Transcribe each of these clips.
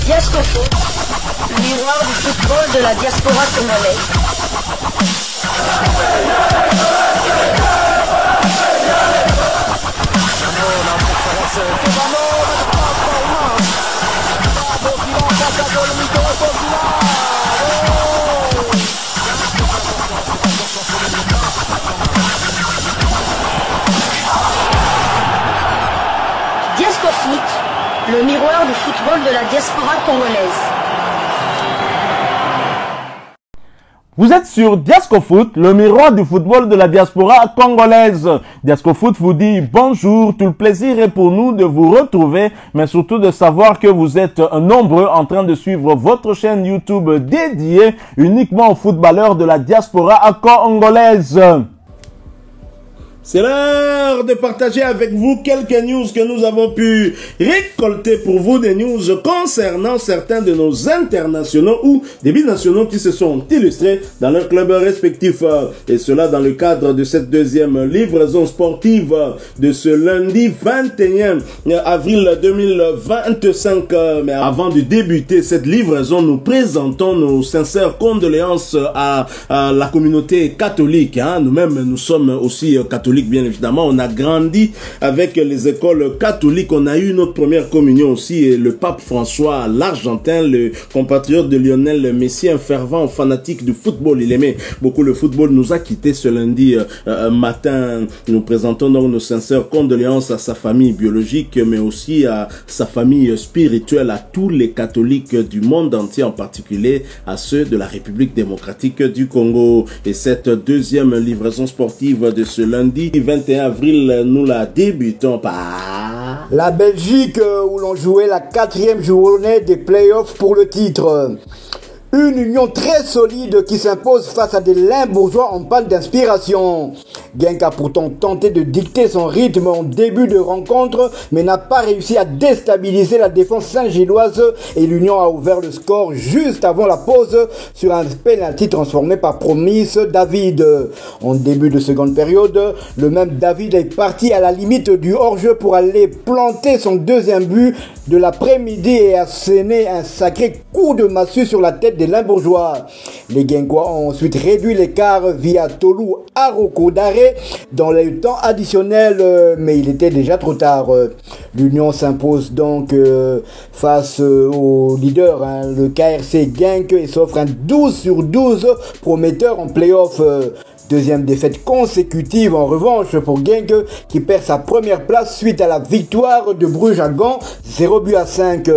Diascofoot, le miroir du football de la diaspora congolaise. Diascofoot, le miroir du football de la diaspora congolaise. Vous êtes sur Diascofoot, le miroir du football de la diaspora congolaise. Diascofoot vous dit bonjour, tout le plaisir est pour nous de vous retrouver, mais surtout de savoir que vous êtes nombreux en train de suivre votre chaîne YouTube dédiée uniquement aux footballeurs de la diaspora congolaise. C'est l'heure de partager avec vous quelques news que nous avons pu récolter pour vous, des news concernant certains de nos internationaux ou des binationaux qui se sont illustrés dans leurs clubs respectifs. Et cela dans le cadre de cette deuxième livraison sportive de ce lundi 21 avril 2025. Mais avant de débuter cette livraison, nous présentons nos sincères condoléances à la communauté catholique. Nous-mêmes, nous sommes aussi catholiques. Bien évidemment, on a grandi avec les écoles catholiques, on a eu notre première communion aussi, et le pape François l'Argentin, le compatriote de Lionel Messi, un fervent fanatique du football, il aimait beaucoup le football, nous a quittés ce lundi matin. Nous présentons donc nos sincères condoléances à sa famille biologique, mais aussi à sa famille spirituelle, à tous les catholiques du monde entier, en particulier à ceux de la République démocratique du Congo. Et cette deuxième livraison sportive de ce lundi 21 avril, nous la débutons par la Belgique, où l'on jouait la 4e journée des playoffs pour le titre. Une union très solide qui s'impose face à des Limbourgeois en panne d'inspiration. Genk a pourtant tenté de dicter son rythme en début de rencontre, mais n'a pas réussi à déstabiliser la défense saint-gilloise, et l'union a ouvert le score juste avant la pause sur un penalty transformé par Promise David. En début de seconde période, le même David est parti à la limite du hors-jeu pour aller planter son deuxième but de l'après-midi et asséner un sacré coup de massue sur la tête des Limbourgeois. Les Genkois ont ensuite réduit l'écart via Tolu Arokodare dans le temps additionnel, mais il était déjà trop tard. L'Union s'impose donc face au leader, le KRC Genk, et s'offre un 12/12 prometteur en play-off. Deuxième défaite consécutive en revanche pour Genk, qui perd sa première place suite à la victoire de Bruges à Gand, 0-5.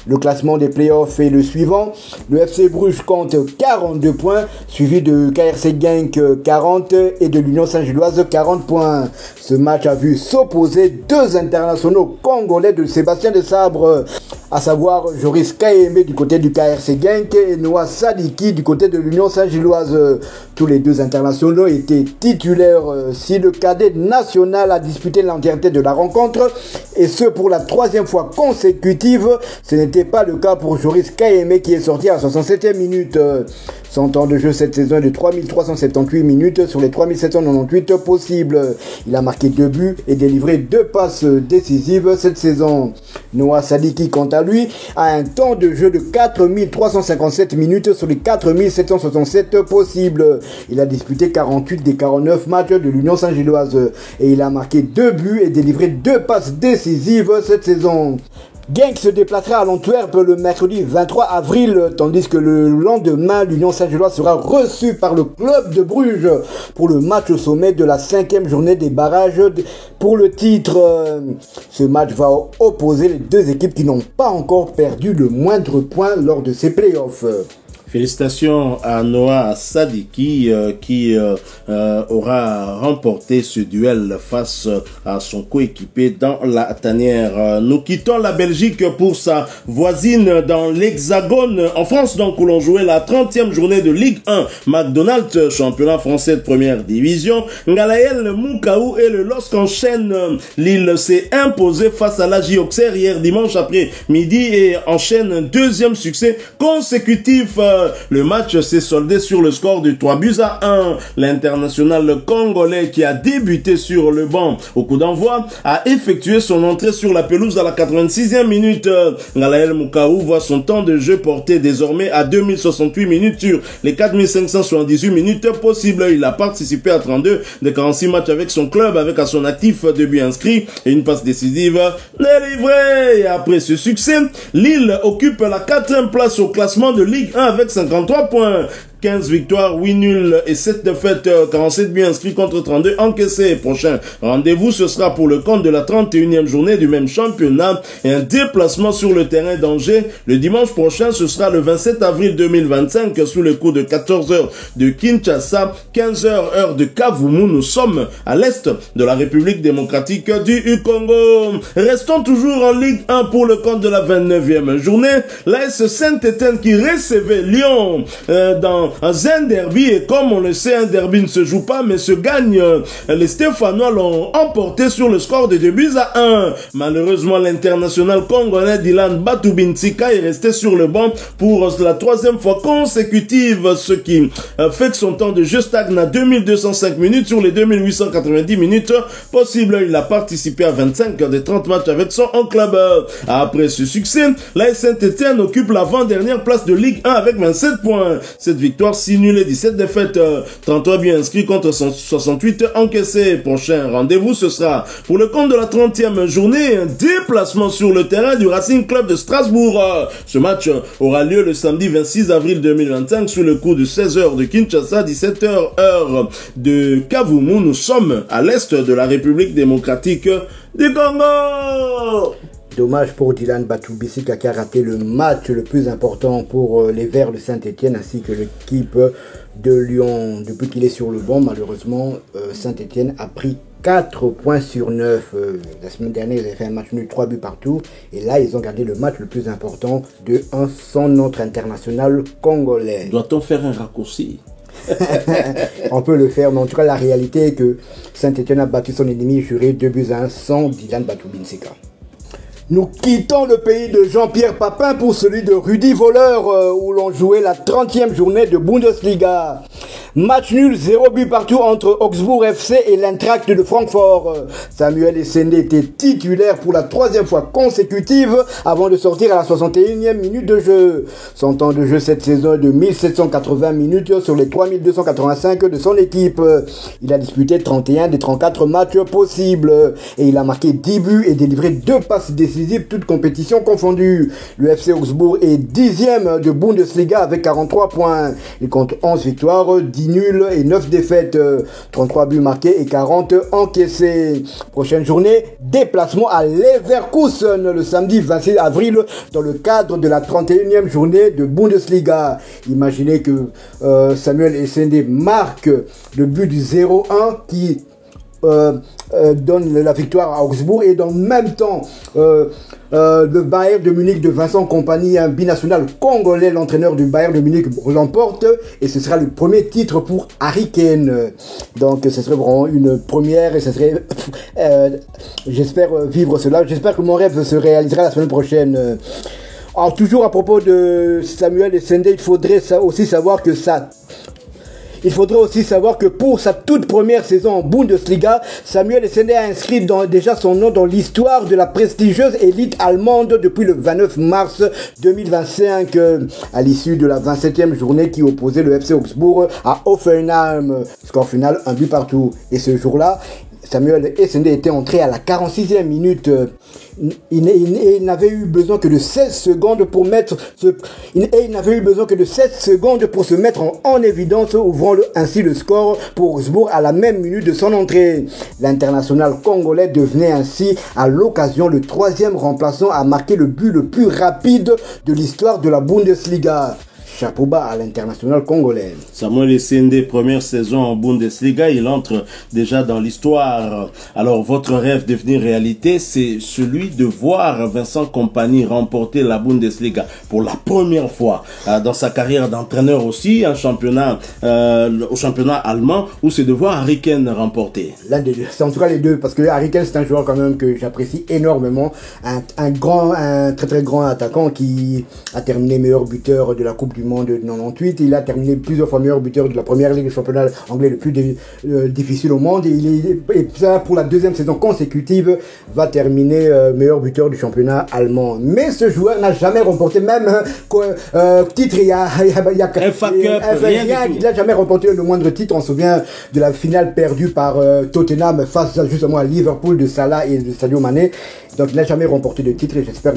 Le classement des playoffs est le suivant. Le FC Bruges compte 42 points, suivi de KRC Genk 40 et de l'Union Saint-Gilloise 40 points. Ce match a vu s'opposer deux internationaux congolais de Sébastien Desabre, à savoir Joris Kayembe du côté du KRC Genk et Noah Sadiki du côté de l'Union Saint-Gilloise. Tous les deux internationaux étaient titulaires si le cadet national a disputé l'entièreté de la rencontre, et ce pour la troisième fois consécutive. Ce n'était pas le cas pour Joris Kayembe qui est sorti à 67e minute. Son temps de jeu cette saison est de 3378 minutes sur les 3798 possibles. Il a marqué 2 buts et délivré 2 passes décisives cette saison. Noah Sadiki, quant à lui, a un temps de jeu de 4357 minutes sur les 4767 possibles. Il a disputé 48 des 49 matchs de l'Union Saint-Gilloise et il a marqué 2 buts et délivré 2 passes décisives cette saison. Genk se déplacera à l'Antwerp le mercredi 23 avril, tandis que le lendemain, l'Union Saint-Gilloise sera reçue par le club de Bruges pour le match au sommet de la 5e journée des barrages pour le titre. Ce match va opposer les deux équipes qui n'ont pas encore perdu le moindre point lors de ces playoffs. Félicitations à Noah Sadiki qui aura remporté ce duel face à son coéquipier dans la tanière. Nous quittons la Belgique pour sa voisine dans l'Hexagone, en France, donc, où l'on jouait la 30e journée de Ligue 1 McDonald's, championnat français de première division. Ngalael Moukaou et le LOSC enchaînent. Lille s'est imposé face à l'AJ Auxerre hier dimanche après midi et enchaîne un deuxième succès consécutif Le match s'est soldé sur le score de 3-1. L'international congolais qui a débuté sur le banc au coup d'envoi a effectué son entrée sur la pelouse à la 86e minute. Ngalael Mukaou voit son temps de jeu porté désormais à 2068 minutes sur les 4578 minutes possibles. Il a participé à 32 des 46 matchs avec son club, avec à son actif 2 buts inscrits et une passe décisive délivrée. Et après ce succès, Lille occupe la 4e place au classement de Ligue 1 avec 53 points. 15 victoires, 8 nuls et 7 défaites, 47 buts inscrits contre 32 encaissés. Prochain rendez-vous, ce sera pour le compte de la 31e journée du même championnat et un déplacement sur le terrain d'Angers. Le dimanche prochain, ce sera le 27 avril 2025 sous le coup de 14h de Kinshasa, 15h heure de Kavumu. Nous sommes à l'est de la République démocratique du Congo. Restons toujours en Ligue 1 pour le compte de la 29e journée. L'AS Saint-Étienne qui recevait Lyon dans un derby, et comme on le sait, un derby ne se joue pas mais se gagne. Les Stéphanois l'ont emporté sur le score de 2-1. Malheureusement, l'international congolais Dylan Batubinsika est resté sur le banc pour la 3e fois consécutive, ce qui fait que son temps de jeu stagne à 2205 minutes sur les 2890 minutes possibles. Il a participé à 25 des 30 matchs avec son club. Après ce succès, l'AS Saint-Étienne occupe l'avant-dernière place de Ligue 1 avec 27 points. Cette victoire, 6 nuls et 17 défaites, 33 buts inscrits contre 68 encaissés. Prochain rendez-vous, ce sera pour le compte de la 30e journée, un déplacement sur le terrain du Racing Club de Strasbourg. Ce match aura lieu le samedi 26 avril 2025 sous le coup de 16h de Kinshasa, 17h heure de Kavumu. Nous sommes à l'est de la République démocratique du Congo. Dommage pour Dylan Batubinsika qui a raté le match le plus important pour les Verts de Saint-Étienne ainsi que l'équipe de Lyon. Depuis qu'il est sur le banc, malheureusement, Saint-Étienne a pris 4 points sur 9. La semaine dernière, ils avaient fait un match nul, 3 buts partout. Et là, ils ont gardé le match le plus important de 1 sans notre international congolais. Doit-on faire un raccourci? On peut le faire, mais en tout cas, la réalité est que Saint-Étienne a battu son ennemi juré 2-1 sans Dylan Batubinsika. Nous quittons le pays de Jean-Pierre Papin pour celui de Rudy Voleur où l'on jouait la 30e journée de Bundesliga. Match nul, 0 but partout entre Augsbourg FC et l'Eintracht de Francfort. Samuel Essende était titulaire pour la 3e fois consécutive avant de sortir à la 61e minute de jeu. Son temps de jeu cette saison est de 1780 minutes sur les 3285 de son équipe. Il a disputé 31 des 34 matchs possibles et il a marqué 10 buts et délivré 2 passes décisives, toutes compétitions confondues. Le FC Augsbourg est 10e de Bundesliga avec 43 points. Il compte 11 victoires, 10 nuls et 9 défaites, 33 buts marqués et 40 encaissés. Prochaine journée, déplacement à Leverkusen le samedi 26 avril dans le cadre de la 31e journée de Bundesliga. Imaginez que Samuel Essende marque le but du 0-1 qui donne la victoire à Augsbourg et dans le même temps le Bayern de Munich de Vincent Kompany, un binational congolais, l'entraîneur du Bayern de Munich, l'emporte et ce sera le premier titre pour Harry Kane. Donc ce serait vraiment une première et ce serait j'espère vivre cela, j'espère que mon rêve se réalisera la semaine prochaine. Alors toujours à propos de Samuel Essende, il faudrait aussi savoir que pour sa toute première saison en Bundesliga, Samuel Essende a inscrit déjà son nom dans l'histoire de la prestigieuse élite allemande depuis le 29 mars 2025, à l'issue de la 27e journée qui opposait le FC Augsbourg à Hoffenheim. Score final, 1 but partout. Et ce jour-là, Samuel Essende était entré à la 46e minute. Il n'avait eu besoin que de 16 secondes pour se mettre en évidence, ouvrant ainsi le score pour Augsbourg à la même minute de son entrée. L'international congolais devenait ainsi à l'occasion le 3e remplaçant à marquer le but le plus rapide de l'histoire de la Bundesliga. Chapeau bas à l'international congolais. Samuel Essende, première saison en Bundesliga, il entre déjà dans l'histoire. Alors, votre rêve devenir réalité, c'est celui de voir Vincent Kompany remporter la Bundesliga pour la première fois dans sa carrière d'entraîneur aussi, au championnat allemand, ou c'est de voir Harry Kane remporter? L'un des deux. C'est en tout cas les deux, parce que Harry Kane, c'est un joueur quand même que j'apprécie énormément. Un très très grand attaquant qui a terminé meilleur buteur de la Coupe du monde de 98. Il a terminé plusieurs fois meilleur buteur de la première ligue, le championnat anglais le plus difficile au monde. Et ça, pour la deuxième saison consécutive, va terminer meilleur buteur du championnat allemand. Mais ce joueur n'a jamais remporté même titre. Il y a FA Cup, rien il n'a jamais remporté le moindre titre. On se souvient de la finale perdue par Tottenham face justement à Liverpool de Salah et de Sadio Mané. Donc il n'a jamais remporté de titre et j'espère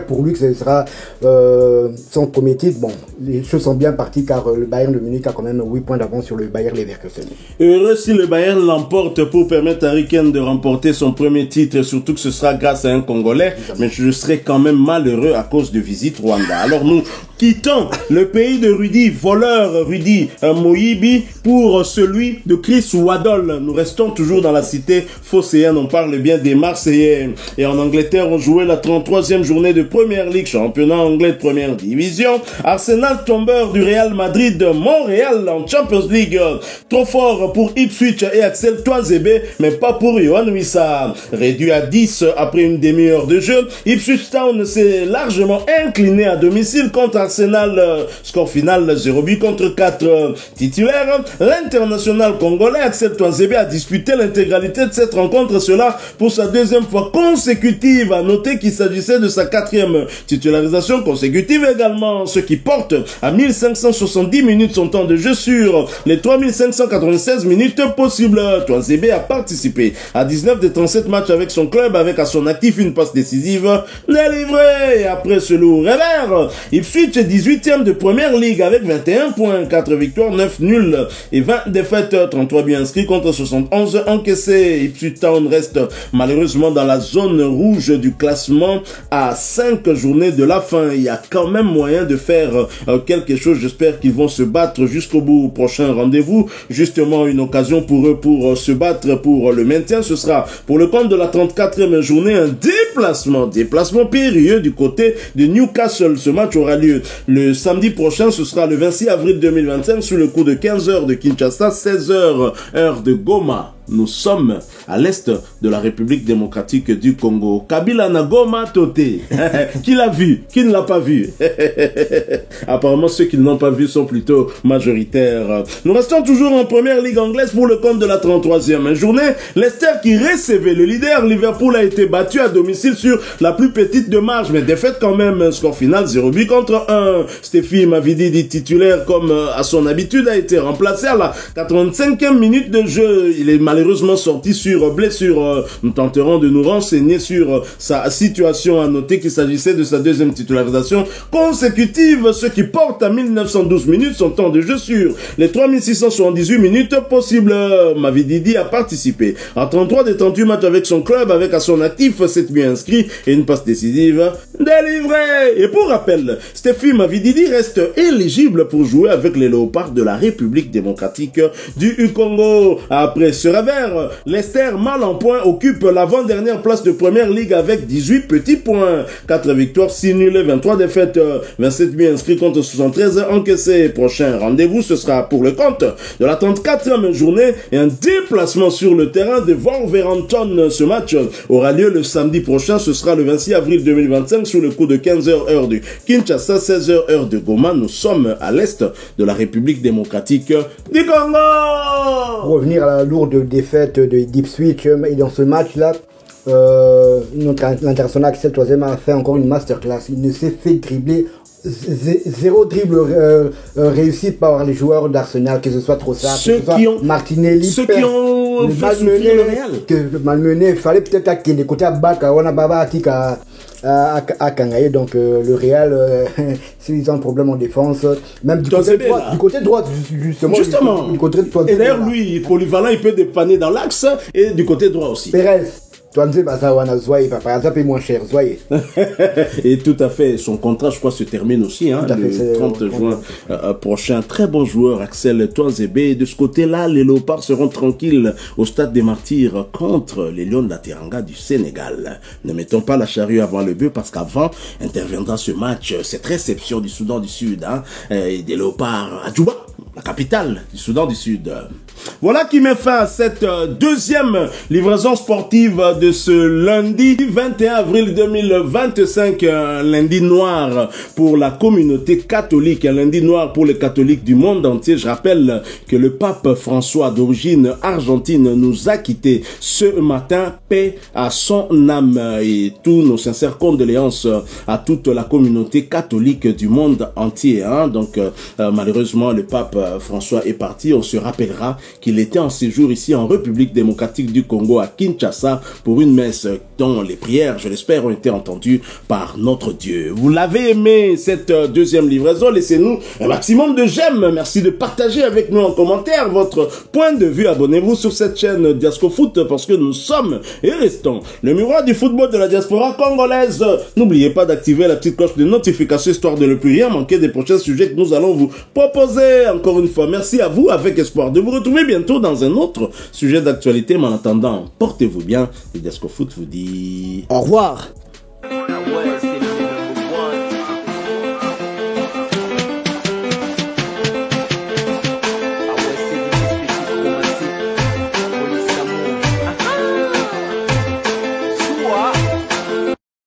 pour lui que ce sera son premier titre. Bon, les choses sont bien parties car le Bayern de Munich a quand même 8 points d'avance sur le Bayer Leverkusen. Heureux si le Bayern l'emporte pour permettre à Harry Kane de remporter son premier titre, surtout que ce sera grâce à un Congolais, mais je serai quand même malheureux à cause de Visite Rwanda. Alors nous quittons le pays de Rudy, voleur Rudy Moyibi, pour celui de Chris Waddle. Nous restons toujours dans la cité phocéenne, on parle bien des Marseillais. Et en Angleterre, on jouait la 33e journée de Première Ligue, championnat anglais de première division. Arsenal tombeur du Real Madrid de Montréal en Champions League. Trop fort pour Ipswich et Axel Tuanzebe, mais pas pour Yohan Wissa. Réduit à 10 après une demi-heure de jeu, Ipswich Town s'est largement incliné à domicile contre Arsenal. Score final 0 but contre 4 titulaires. L'international congolais Axel Tuanzebe a disputé l'intégralité de cette rencontre, cela pour sa deuxième fois consécutive. À noter qu'il s'agissait de sa 4e titularisation consécutive également, ce qui porte à 1570 minutes son temps de jeu sur les 3596 minutes possibles. Tuanzebe a participé à 19 des 37 matchs avec son club, avec à son actif une passe décisive délivrée. Et après ce lourd revers, Ipswich est 18e de première ligue avec 21 points, 4 victoires, 9 nuls et 20 défaites, 33 buts inscrits contre 71 encaissés. Ipswich Town reste malheureusement dans la zone rouge du classement à 5 journées de la fin. Il y a quand même moyen de faire quelque chose. J'espère qu'ils vont se battre jusqu'au bout. Prochain rendez-vous, justement une occasion pour eux pour se battre pour le maintien. Ce sera pour le compte de la 34e journée un déplacement périlleux du côté de Newcastle. Ce match aura lieu le samedi prochain. Ce sera le 26 avril 2025 sous le coup de 15h de Kinshasa, 16h heure de Goma. Nous sommes à l'est de la République démocratique du Congo. Kabila na Goma Toté. Qui l'a vu? Qui ne l'a pas vu? Apparemment, ceux qui ne l'ont pas vu sont plutôt majoritaires. Nous restons toujours en première ligue anglaise pour le compte de la 33e journée. Leicester qui recevait le leader Liverpool a été battu à domicile sur la plus petite de marge, mais défaite quand même. Score final 0 but contre 1. Stéphie Mavididi, titulaire comme à son habitude, a été remplacé à la 85e minute de jeu. Il est malheureusement sorti sur blessure. Nous tenterons de nous renseigner sur sa situation. À noter qu'il s'agissait de sa deuxième titularisation consécutive, ce qui porte à 1912 minutes son temps de jeu sur les 3678 minutes possibles. Mavididi a participé à 33 des 38 matchs avec son club, avec à son actif 7 buts inscrits et une passe décisive délivrée. Et pour rappel, Stéphie Mavididi reste éligible pour jouer avec les Léopards de la République démocratique du Congo. Après ce revers, Leicester, mal en point, occupe l'avant-dernière place de première ligue avec 18 petits points. 4 victoires, 6 nuls et 23 défaites. 27 buts inscrits contre 73 encaissés. Prochain rendez-vous, ce sera pour le compte de la 34e journée et un déplacement sur le terrain de Wolverhampton. Ce match aura lieu le samedi prochain. Ce sera le 26 avril 2025 sous le coup de 15h heure de Kinshasa, 16h heure de Goma. Nous sommes à l'est de la République démocratique du Congo. Pour revenir à la lourde défaite de d'Ipswich, et dans ce match-là, l'international Axel Tuanzebe a fait encore une masterclass. Il ne s'est fait dribbler. Zéro dribble réussi par les joueurs d'Arsenal, que ce soit Trossard, que ce soit Martinelli, ceux qui ont fait souffrir le Real. Malmené, il fallait peut-être qu'il côté à Baka, on a Baba à Kangaye, donc le Real, s'ils ont un problème en défense, même du côté droit, justement. Du côté droit, et d'ailleurs, lui, polyvalent, il peut dépanner dans l'axe et du côté droit aussi. Pérez. Par exemple, moins cher, et tout à fait, son contrat, je crois, se termine aussi, hein, le 30 juin prochain. Très bon joueur, Axel Tuanzebe. De ce côté-là, les Léopards seront tranquilles au stade des Martyrs contre les Lions de la Teranga du Sénégal. Ne mettons pas la charrue avant le bœuf, parce qu'avant interviendra ce match, cette réception du Soudan du Sud, hein, et des Léopards à Djouba, la capitale du Soudan du Sud. Voilà qui met fin à cette deuxième livraison sportive de ce lundi 21 avril 2025, un lundi noir pour la communauté catholique, un lundi noir pour les catholiques du monde entier. Je rappelle que le pape François, d'origine argentine, nous a quittés ce matin. Paix à son âme, et tous nos sincères condoléances à toute la communauté catholique du monde entier. Donc malheureusement, le pape François est parti. On se rappellera qu'il était en séjour ici en République démocratique du Congo à Kinshasa pour une messe dont les prières, je l'espère, ont été entendues par notre Dieu. Vous l'avez aimé cette deuxième livraison, laissez-nous un maximum de j'aime. Merci de partager avec nous en commentaire votre point de vue. Abonnez-vous sur cette chaîne Diasco Foot parce que nous sommes et restons le miroir du football de la diaspora congolaise. N'oubliez pas d'activer la petite cloche de notification histoire de ne plus rien manquer des prochains sujets que nous allons vous proposer. Encore une fois, merci à vous avec espoir de vous retrouver bientôt dans un autre sujet d'actualité. Mais en attendant, portez-vous bien et Diasco Foot vous dit au revoir. West.